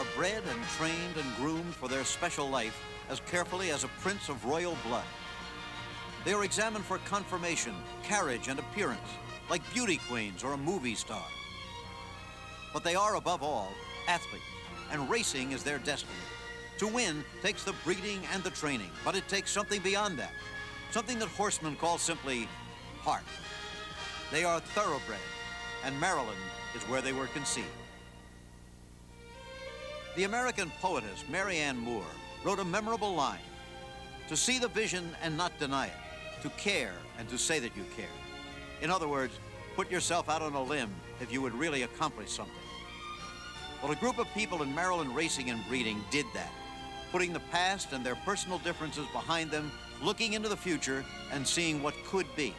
are bred and trained and groomed for their special life as carefully as a prince of royal blood. They are examined for conformation, carriage, and appearance, like beauty queens or a movie star. But they are, above all, athletes, and racing is their destiny. To win takes the breeding and the training, but it takes something beyond that, something that horsemen call simply heart. They are thoroughbred, and Maryland is where they were conceived. The American poetess Mary Ann Moore wrote a memorable line: to see the vision and not deny it, to care and to say that you care. In other words, put yourself out on a limb if you would really accomplish something. Well, a group of people in Maryland racing and breeding did that, putting the past and their personal differences behind them, looking into the future and seeing what could be.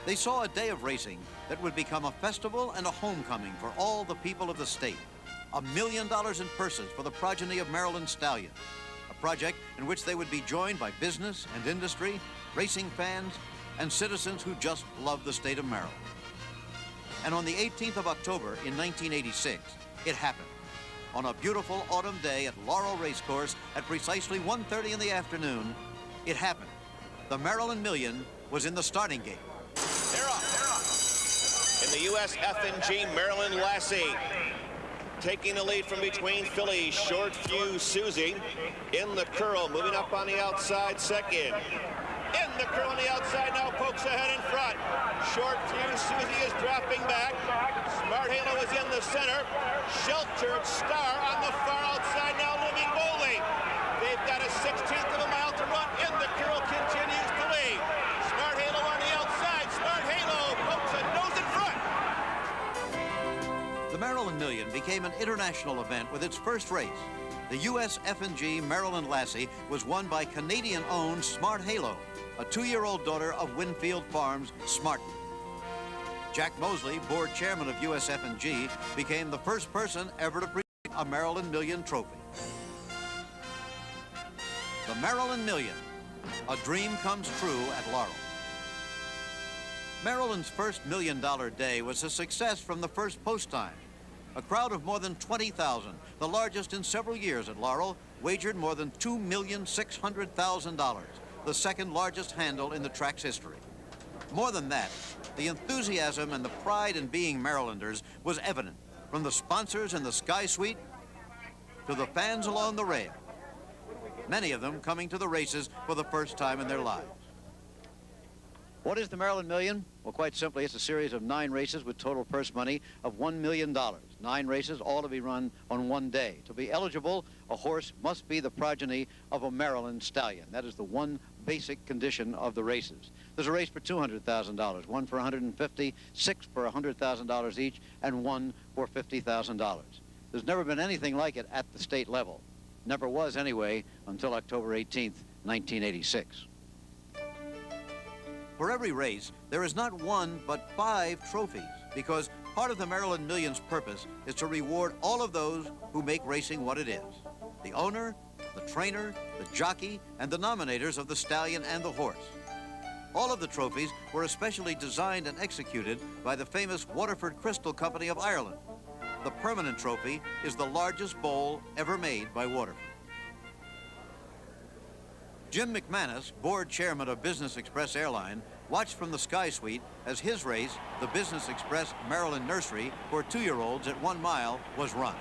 They saw a day of racing that would become a festival and a homecoming for all the people of the state. $1 million in purses for the progeny of Maryland stallions, a project in which they would be joined by business and industry, racing fans, and citizens who just love the state of Maryland. And on the 18th of October in 1986, it happened. On a beautiful autumn day at Laurel Racecourse at precisely 1:30 in the afternoon, it happened. The Maryland Million was in the starting gate. They're off. In the U.S. F&G Maryland Lassie. Taking the lead from between fillies, Short Fuse Susie. In the curl, moving up on the outside second. In the curl on the outside now, pokes ahead in front. Short Fuse Susie is dropping back. Smart Halo is in the center. Sheltered Star on the far outside now, Living Boldly. They've got a 16th of a mile to run. In the curl continues to lead. Smart Halo on the outside. Smart Halo pokes a nose in front. The Maryland Million became an international event with its first race. The U.S. F&G Maryland Lassie was won by Canadian-owned Smart Halo, a 2-year-old daughter of Winfield Farms' Smarten. Jack Mosley, board chairman of U.S. F&G, became the first person ever to present a Maryland Million trophy. The Maryland Million, a dream comes true at Laurel. Maryland's first $1 million day was a success from the first post time. A crowd of more than 20,000, the largest in several years at Laurel, wagered more than $2,600,000, the second largest handle in the track's history. More than that, the enthusiasm and the pride in being Marylanders was evident, from the sponsors in the Sky Suite to the fans along the rail, many of them coming to the races for the first time in their lives. What is the Maryland Million? Well, quite simply, it's a series of 9 races with total purse money of $1 million. 9 races, all to be run on one day. To be eligible, a horse must be the progeny of a Maryland stallion. That is the one basic condition of the races. There's a race for $200,000, one for $150,000, 6 for $100,000 each, and 1 for $50,000. There's never been anything like it at the state level. Never was, anyway, until October 18th, 1986. For every race, there is not 1 but 5 trophies, because part of the Maryland Million's purpose is to reward all of those who make racing what it is: the owner, the trainer, the jockey, and the nominators of the stallion and the horse. All of the trophies were especially designed and executed by the famous Waterford Crystal Company of Ireland. The permanent trophy is the largest bowl ever made by Waterford. Jim McManus, board chairman of Business Express Airline, watched from the Sky Suite as his race, the Business Express Maryland Nursery, for 2-year-olds at 1 mile, was run.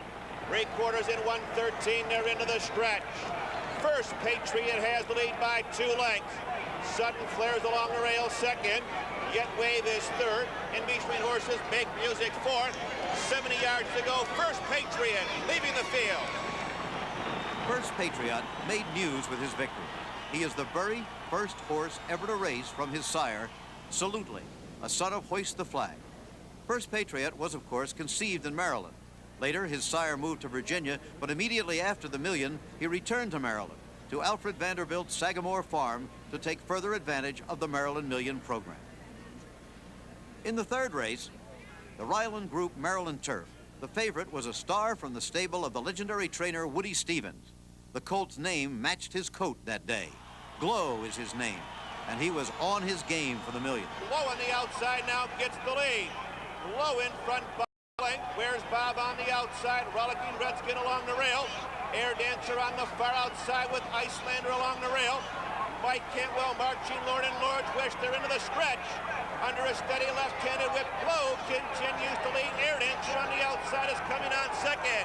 3/4 in 1:13, they're into the stretch. First Patriot has the lead by 2 lengths. Sudden flares along the rail second. Yet Wave is third. In between horses, Make Music fourth. 70 yards to go. First Patriot leaving the field. First Patriot made news with his victory. He is the very first horse ever to race from his sire, Salutely, a son of Hoist the Flag. First Patriot was, of course, conceived in Maryland. Later, his sire moved to Virginia, but immediately after the Million, he returned to Maryland, to Alfred Vanderbilt's Sagamore Farm, to take further advantage of the Maryland Million program. In the third race, the Ryland Group Maryland Turf, the favorite was a star from the stable of the legendary trainer Woody Stevens. The colt's name matched his coat that day. Glow is his name, and he was on his game for the Million. Glow on the outside now gets the lead. Glow in front by length. Where's Bob on the outside? Rollicking Redskin along the rail. Air Dancer on the far outside with Icelander along the rail. Mike Cantwell marching Lord and Lord's Wish. They're into the stretch. Under a steady left-handed whip, Globe continues to lead. Air Dancer on the outside is coming on second.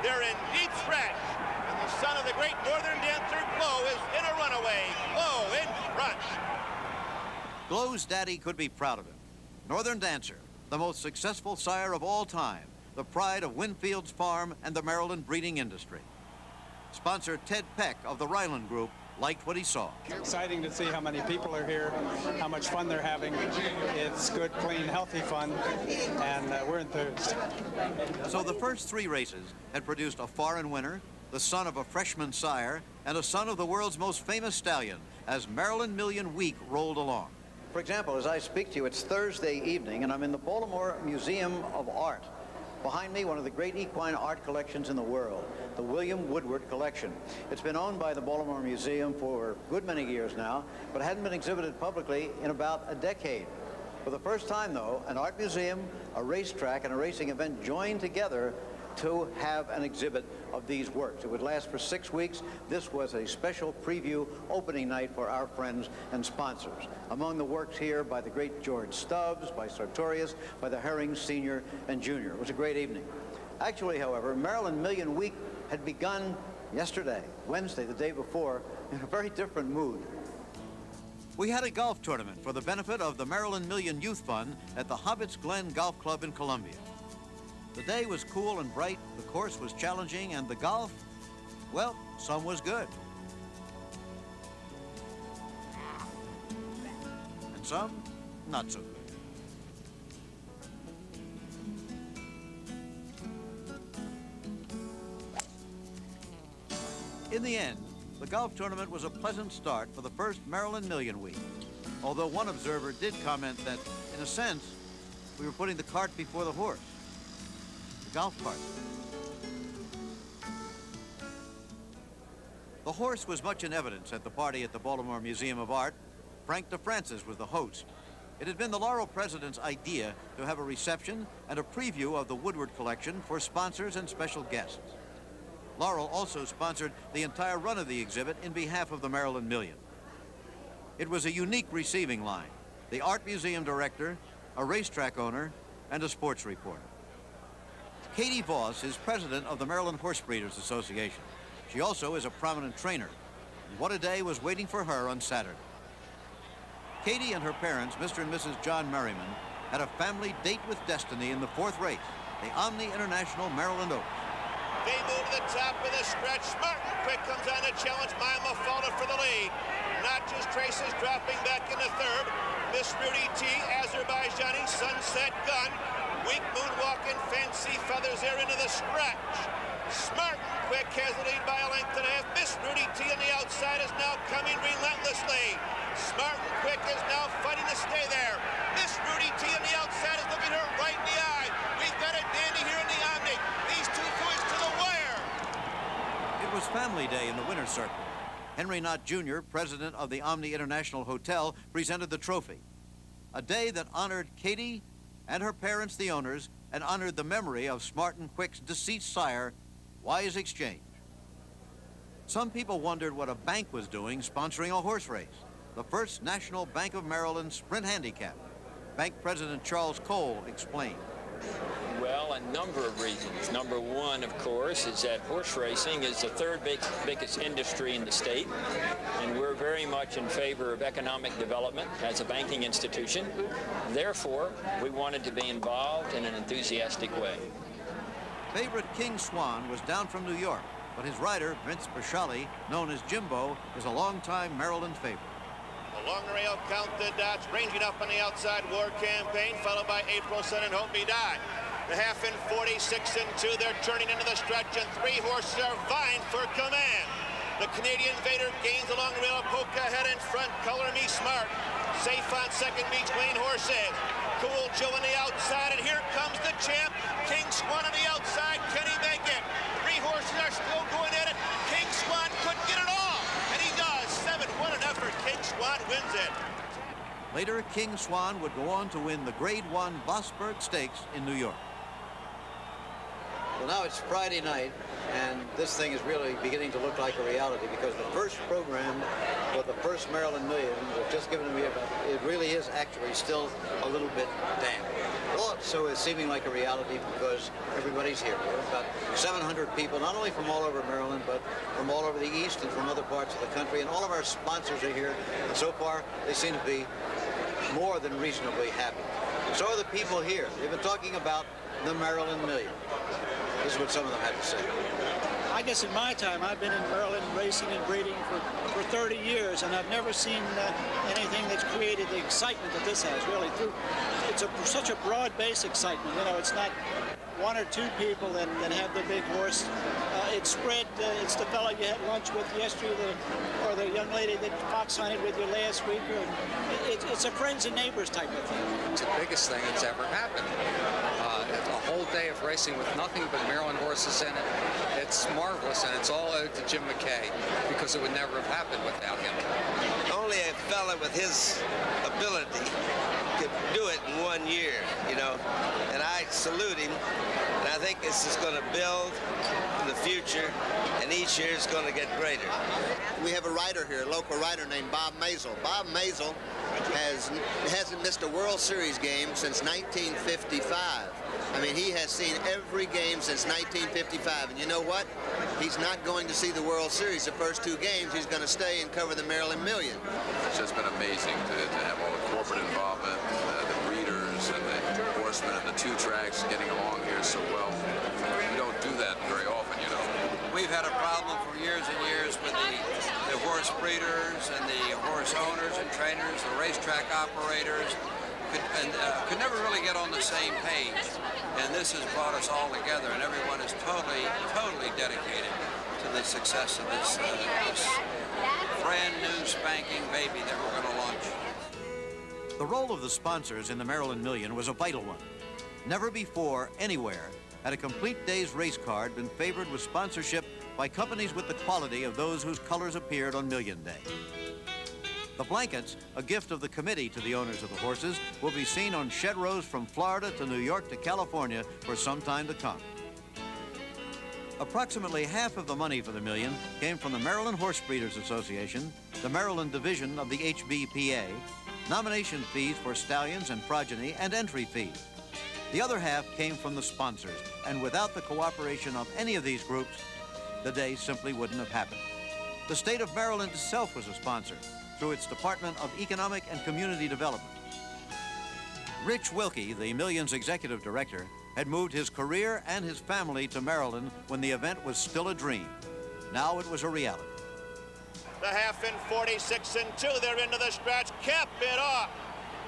They're in deep stretch. And the son of the great Northern Dancer, Glow, is in a runaway. Glow in front. Glow's daddy could be proud of him. Northern Dancer, the most successful sire of all time, the pride of Winfield's Farm and the Maryland breeding industry. Sponsor Ted Peck of the Ryland Group liked what he saw. Exciting to see how many people are here, how much fun they're having. It's good, clean, healthy fun, and we're enthused. So the first three races had produced a foreign winner, the son of a freshman sire, and a son of the world's most famous stallion as Maryland Million Week rolled along. For example, as I speak to you, it's Thursday evening, and I'm in the Baltimore Museum of Art. Behind me, one of the great equine art collections in the world, the William Woodward Collection. It's been owned by the Baltimore Museum for a good many years now, but hadn't been exhibited publicly in about a decade. For the first time, though, an art museum, a racetrack, and a racing event joined together to have an exhibit of these works. It would last for 6 weeks. This was a special preview opening night for our friends and sponsors. Among the works here by the great George Stubbs, by Sartorius, by the Herrings Sr. and Jr. It was a great evening. Actually, however, Maryland Million Week had begun yesterday, Wednesday, the day before, in a very different mood. We had a golf tournament for the benefit of the Maryland Million Youth Fund at the Hobbits Glen Golf Club in Columbia. The day was cool and bright, the course was challenging, and the golf, well, some was good. And some, not so good. In the end, the golf tournament was a pleasant start for the first Maryland Million Week, although one observer did comment that, in a sense, we were putting the cart before the horse. Golf cart. The horse was much in evidence at the party at the Baltimore Museum of Art. Frank DeFrancis was the host. It had been the Laurel president's idea to have a reception and a preview of the Woodward collection for sponsors and special guests. Laurel also sponsored the entire run of the exhibit in behalf of the Maryland Million. It was a unique receiving line: the art museum director, a racetrack owner, and a sports reporter. Katie Voss is president of the Maryland Horse Breeders Association. She also is a prominent trainer. And what a day was waiting for her on Saturday. Katie and her parents, Mr. and Mrs. John Merriman, had a family date with destiny in the fourth race, the Omni International Maryland Oaks. They move to the top of the stretch. Martin Quick comes on to challenge Maya Mafalda for the lead. Natchez Traces dropping back into third. Miss Rudy T, Azerbaijani, Sunset Gun. Weak Moonwalking, Fancy Feathers there into the stretch. Smart and Quick has the lead by a length and a half. Miss Rudy T on the outside is now coming relentlessly. Smart and Quick is now fighting to stay there. Miss Rudy T on the outside is looking her right in the eye. We've got a dandy here in the Omni. These two boys to the wire. It was family day in the winner's circle. Henry Knott Jr., president of the Omni International Hotel, presented the trophy. A day that honored Katie and her parents, the owners, and honored the memory of Smart and Quick's deceased sire, Wise Exchange. Some people wondered what a bank was doing sponsoring a horse race, the First National Bank of Maryland Sprint Handicap. Bank President Charles Cole explained. Well, a number of reasons. Number one, of course, is that horse racing is the third biggest industry in the state, and we're very much in favor of economic development as a banking institution. Therefore, we wanted to be involved in an enthusiastic way. Favorite King Swan was down from New York, but his rider, Vince Pasciali, known as Jimbo, is a longtime Maryland favorite. The long rail count the dots, ranging up on the outside. War Campaign, followed by April Sun and Hope Me Die. The half in 46 and 2, they're turning into the stretch, and three horses are vying for command. The Canadian Vader gains along the rail, Polka ahead in front, Color Me Smart. Safe on second between horses. Cool Joe on the outside, and here comes the champ. King Swan on the outside, can he make it? Three horses are still going at it. King Swan couldn't get it all, and he does. 7-1 an effort, King Swan wins it. Later, King Swan would go on to win the Grade 1 Vosburg Stakes in New York. Well, now it's Friday night, and this thing is really beginning to look like a reality because the first program for the first Maryland Million was just given to me about, it really is actually still a little bit damp. So it's seeming like a reality because everybody's here. We have about 700 people, not only from all over Maryland, but from all over the East and from other parts of the country, and all of our sponsors are here, and so far they seem to be more than reasonably happy. So are the people here. They've been talking about the Maryland Million. This is what some of them had to say. I guess in my time, I've been in Maryland racing and breeding for 30 years, and I've never seen anything that's created the excitement that this has, really. It's such a broad-based excitement. You know, it's not one or two people that have the big horse. It's spread. It's the fellow you had lunch with yesterday, or the young lady that fox hunted with you last week. It's a friends and neighbors type of thing. It's the biggest thing that's ever happened. A whole day of racing with nothing but Maryland horses in it. It's marvelous, and it's all owed to Jim McKay, because it would never have happened without him. Only a fella with his ability could do it in 1 year, you know, and I salute him, and I think this is going to build in the future, and each year is going to get greater. We have a writer here, a local writer named Bob Mazel. Bob Mazel hasn't missed a World Series game since 1955. I mean, he has seen every game since 1955, and you know what? He's not going to see the World Series the first two games. He's going to stay and cover the Maryland Million. It's just been amazing to have all the corporate involvement, the breeders and the horsemen and the two tracks getting along here so well. You don't do that very often, you know. We've had a problem for years and years with the horse breeders and the horse owners and trainers, the racetrack operators, could never really get on the same page. And this has brought us all together, and everyone is totally dedicated to the success of this brand new spanking baby that we're going to launch. The role of the sponsors in the Maryland Million was a vital one. Never before, anywhere, had a complete day's race card been favored with sponsorship by companies with the quality of those whose colors appeared on Million Day. The blankets, a gift of the committee to the owners of the horses, will be seen on shed rows from Florida to New York to California for some time to come. Approximately half of the money for the Million came from the Maryland Horse Breeders Association, the Maryland division of the HBPA, nomination fees for stallions and progeny, and entry fees. The other half came from the sponsors, and without the cooperation of any of these groups, the day simply wouldn't have happened. The state of Maryland itself was a sponsor through its Department of Economic and Community Development. Rich Wilkie, the Million's executive director, had moved his career and his family to Maryland when the event was still a dream. Now it was a reality. The half in 46 and 2. They're into the stretch. Cap it off.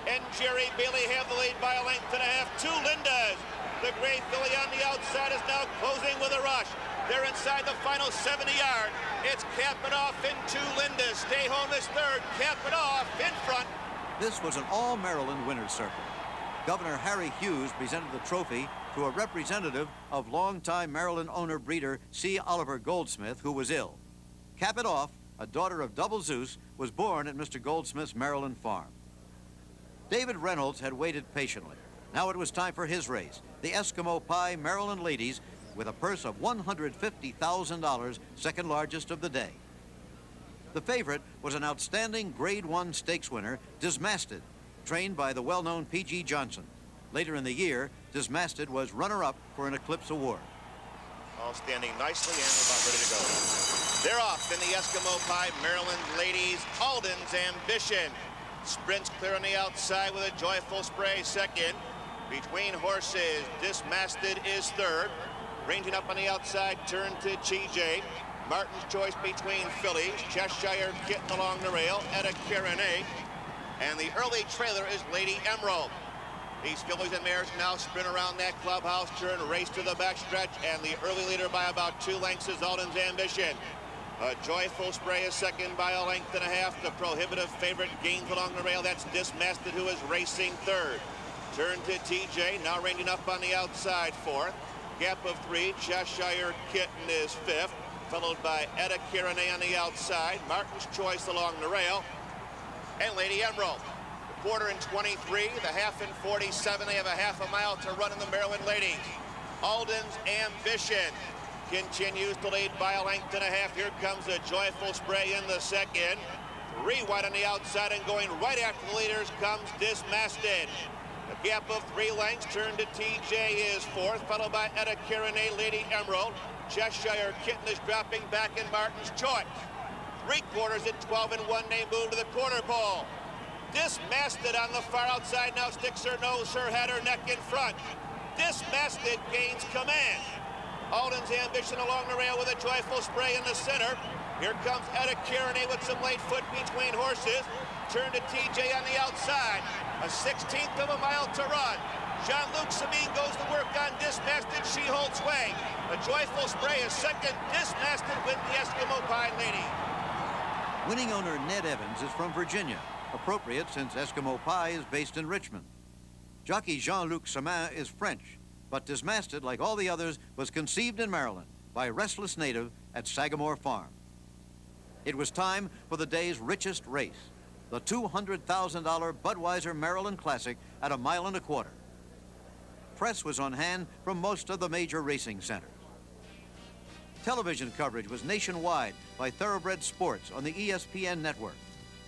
And Jerry Bailey have the lead by a length and a half. Two Lindas. The gray filly on the outside is now closing with a rush. They're inside the final 70-yard. It's Cap It Off in two Lindas. Stay Home is third. Cap It Off in front. This was an all-Maryland winner's circle. Governor Harry Hughes presented the trophy to a representative of longtime Maryland owner-breeder C. Oliver Goldsmith, who was ill. Cap It Off, a daughter of Double Zeus, was born at Mr. Goldsmith's Maryland farm. David Reynolds had waited patiently. Now it was time for his race, the Eskimo Pie Maryland Ladies, with a purse of $150,000, second largest of the day. The favorite was an outstanding Grade 1 stakes winner, Dismasted, trained by the well-known P.G. Johnson. Later in the year, Dismasted was runner-up for an Eclipse Award. All standing nicely and about ready to go. They're off in the Eskimo Pie Maryland Ladies. Alden's Ambition sprints clear on the outside with a Joyful Spray second. Between horses, Dismasted is third. Ranging up on the outside, turn to TJ. Martin's Choice between fillies. Cheshire Kitten along the rail. Etta Carene. And the early trailer is Lady Emerald. These fillies and mares now sprint around that clubhouse turn, race to the backstretch, and the early leader by about 2 lengths is Alden's Ambition. A Joyful Spray is second by a length and a half. The prohibitive favorite gains along the rail. That's Dismasted, who is racing third. Turn to TJ, now ranging up on the outside fourth. Gap of 3, Cheshire Kitten is fifth, followed by Etta Carene on the outside, Martin's Choice along the rail, and Lady Emerald. The quarter in 23, the half in 47. They have a half a mile to run in the Maryland Ladies. Alden's Ambition continues to lead by a length and a half. Here comes a Joyful Spray in the second. 3 wide on the outside, and going right after the leaders comes Dismasted. A gap of 3 lengths. Turn to TJ is fourth, followed by Etta Kirane, Lady Emerald. Cheshire Kitten is dropping back in Martin's Choice. 3/4 at 12 and 1. They move to the quarter pole. Dismasted on the far outside now sticks her nose, her head, her neck in front. Dismasted gains command. Alden's Ambition along the rail with a Joyful Spray in the center. Here comes Etta Kirane with some late foot between horses. Turn to TJ on the outside. A 16th of a mile to run. Jean-Luc Sabine goes to work on Dismasted. She holds sway. A Joyful Spray is second. Dismasted with the Eskimo Pie Lady. Winning owner Ned Evans is from Virginia, appropriate since Eskimo Pie is based in Richmond. Jockey Jean-Luc Samin is French, but Dismasted, like all the others, was conceived in Maryland by a restless native at Sagamore Farm. It was time for the day's richest race, the $200,000 Budweiser Maryland Classic at 1.25 miles. Press was on hand from most of the major racing centers. Television coverage was nationwide by Thoroughbred Sports on the ESPN network.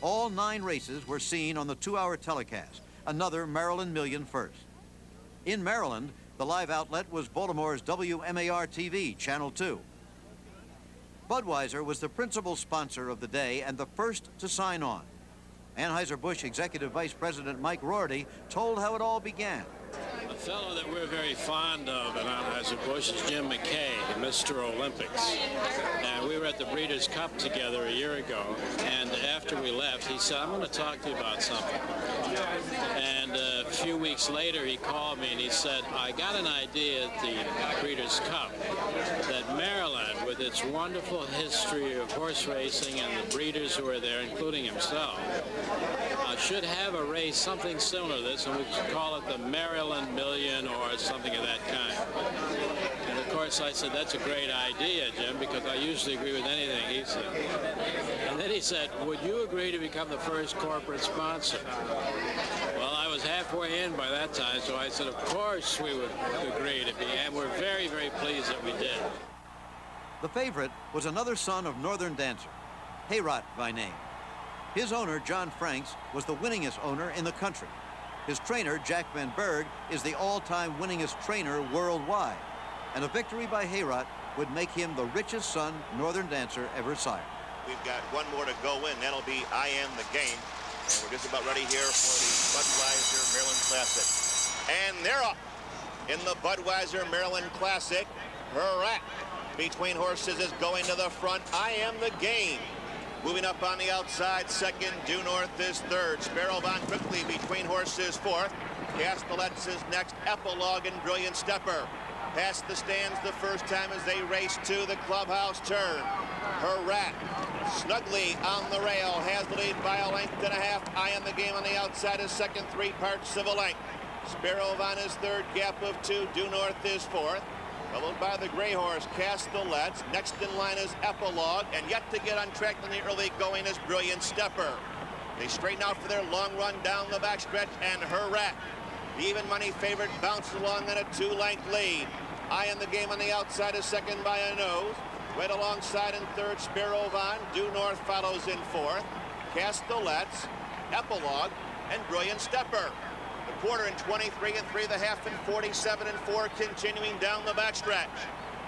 All 9 races were seen on the 2-hour telecast, another Maryland Million first. In Maryland, the live outlet was Baltimore's WMAR-TV, Channel 2. Budweiser was the principal sponsor of the day and the first to sign on. Anheuser-Busch Executive Vice President Mike Rorty told how it all began. A fellow that we're very fond of at Anheuser-Busch is Jim McKay, Mr. Olympics. And we were at the Breeders' Cup together a year ago, and after we left, he said, I'm going to talk to you about something. And a few weeks later, he called me and he said, I got an idea at the Breeders' Cup that Maryland, with its wonderful history of horse racing and the breeders who are there, including himself, should have a race, something similar to this, and we should call it the Maryland Million or something of that kind. And of course I said, that's a great idea, Jim, because I usually agree with anything he said. And then he said, would you agree to become the first corporate sponsor? Well, I was halfway in by that time, so I said, of course we would agree to be, and we're very, very pleased that we did. The favorite was another son of Northern Dancer, Heorot by name. His owner, John Franks, was the winningest owner in the country. His trainer, Jack Van Berg, is the all-time winningest trainer worldwide. And a victory by Heorot would make him the richest son Northern Dancer ever sired. We've got one more to go in. That'll be I Am the Game. And we're just about ready here for the Budweiser Maryland Classic. And they're up in the Budweiser Maryland Classic. Heorot between horses is going to the front. I Am the Game. Moving up on the outside, second. Due North is third. Sparrow Von quickly between horses, fourth. Castellet's is next. Epilogue and Brilliant Stepper. Past the stands the first time as they race to the clubhouse turn. Heorot snugly on the rail, has the lead by a length and a half. I Am the Game on the outside is second, 3/4 of a length. Sparrow Von is third, gap of 2. Due North is fourth. Followed by the gray horse, Castellet's. Next in line is Epilogue, and yet to get on track in the early going is Brilliant Stepper. They straighten out for their long run down the backstretch, and Heorot, the even money favorite, bounces along in a 2-length lead. I Am the Game on the outside is second by a nose. Right alongside in third, Sparrow Von. Due North follows in fourth. Castellet's, Epilogue, and Brilliant Stepper. The quarter in 23 and 3 1/2 and 47 and 4, continuing down the backstretch.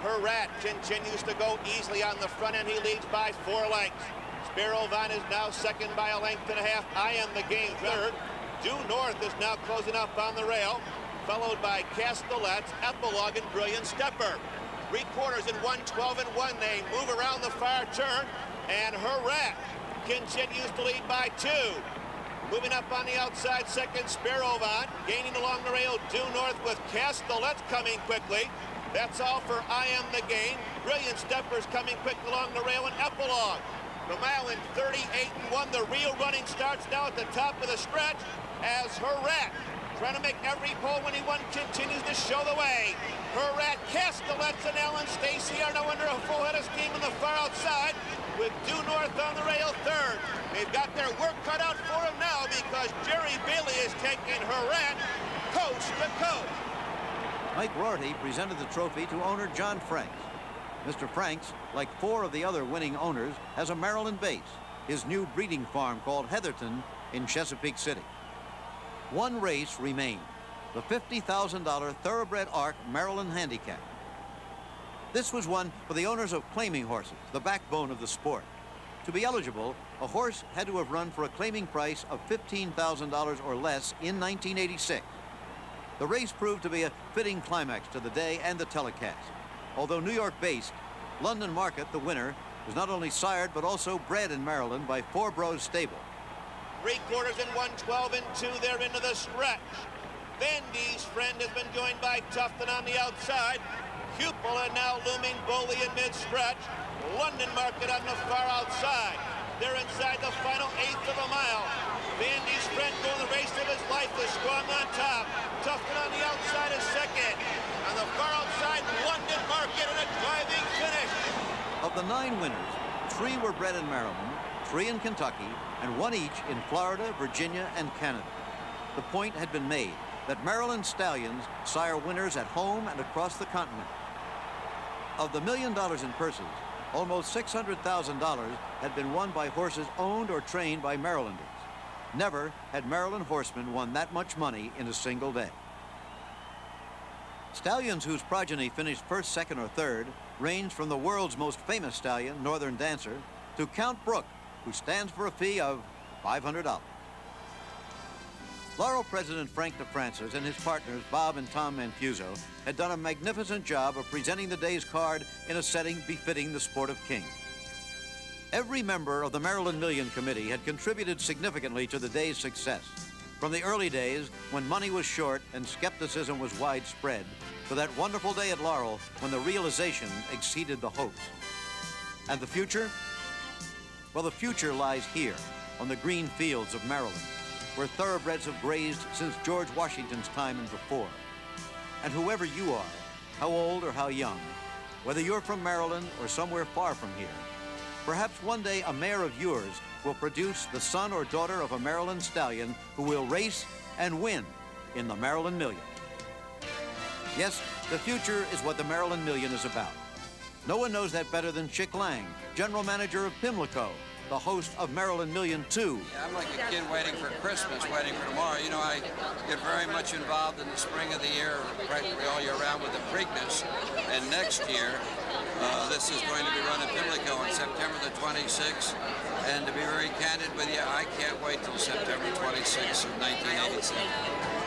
Heorot continues to go easily on the front end. He leads by 4 lengths. Sparrow Von is now second by a length and a half. I Am the Game third. Due North is now closing up on the rail, followed by Castellet's, Epilogue, and Brilliant Stepper. 3/4 in 1:12 and 1. They move around the far turn, and Heorot continues to lead by 2. Moving up on the outside, second, Sparrow Von. Gaining along the rail, Due North with Castellet's coming quickly. That's all for I Am the Game. Brilliant Stepper's coming quick along the rail, and Epilogue. The mile in 38 and 1. The real running starts now at the top of the stretch as Heorot, trying to make every pole-winning one, continues to show the way. Heorot, Castellet's, and Ellen Stacy are now under a full head of steam on the far outside, with Due North on the rail third. They've got their work cut out for them now because Jerry Bailey is taking Heorot coast to coast. Mike Rorty presented the trophy to owner John Franks. Mr. Franks, like 4 of the other winning owners, has a Maryland base, his new breeding farm called Heatherton in Chesapeake City. One race remained, the $50,000 Thoroughbred Arc Maryland Handicap. This was one for the owners of claiming horses, the backbone of the sport. To be eligible, a horse had to have run for a claiming price of $15,000 or less in 1986. The race proved to be a fitting climax to the day and the telecast. Although New York-based, London Market, the winner, was not only sired but also bred in Maryland by Four Bros Stable. 3/4 and 1/12 and 2. They're into the stretch. Vandy's Friend has been joined by Tufton on the outside. Cupola now looming boldly in mid-stretch. London Market on the far outside. They're inside the final 1/8 of a mile. Vandy's Friend going the race of his life is strong on top. Tufton on the outside is second. On the far outside, London Market in a driving finish. Of the 9 winners, 3 were bred in Maryland, 3 in Kentucky, and 1 each in Florida, Virginia, and Canada. The point had been made that Maryland stallions sire winners at home and across the continent. Of the $1 million in purses, almost $600,000 had been won by horses owned or trained by Marylanders. Never had Maryland horsemen won that much money in a single day. Stallions whose progeny finished first, second, or third ranged from the world's most famous stallion, Northern Dancer, to Count Brook, who stands for a fee of $500. Laurel President Frank DeFrancis and his partners, Bob and Tom Manfuso, had done a magnificent job of presenting the day's card in a setting befitting the sport of kings. Every member of the Maryland Million Committee had contributed significantly to the day's success, from the early days when money was short and skepticism was widespread, to that wonderful day at Laurel when the realization exceeded the hopes. And the future? Well, the future lies here, on the green fields of Maryland, where thoroughbreds have grazed since George Washington's time and before. And whoever you are, how old or how young, whether you're from Maryland or somewhere far from here, perhaps one day a mare of yours will produce the son or daughter of a Maryland stallion who will race and win in the Maryland Million. Yes, the future is what the Maryland Million is about. No one knows that better than Chick Lang, general manager of Pimlico, the host of Maryland Million 2. Yeah, I'm like a kid waiting for Christmas, waiting for tomorrow. You know, I get very much involved in the spring of the year, practically all year round with the Preakness. And next year, this is going to be run in Pimlico on September the 26th. And to be very candid with you, I can't wait till September 26th of 1987.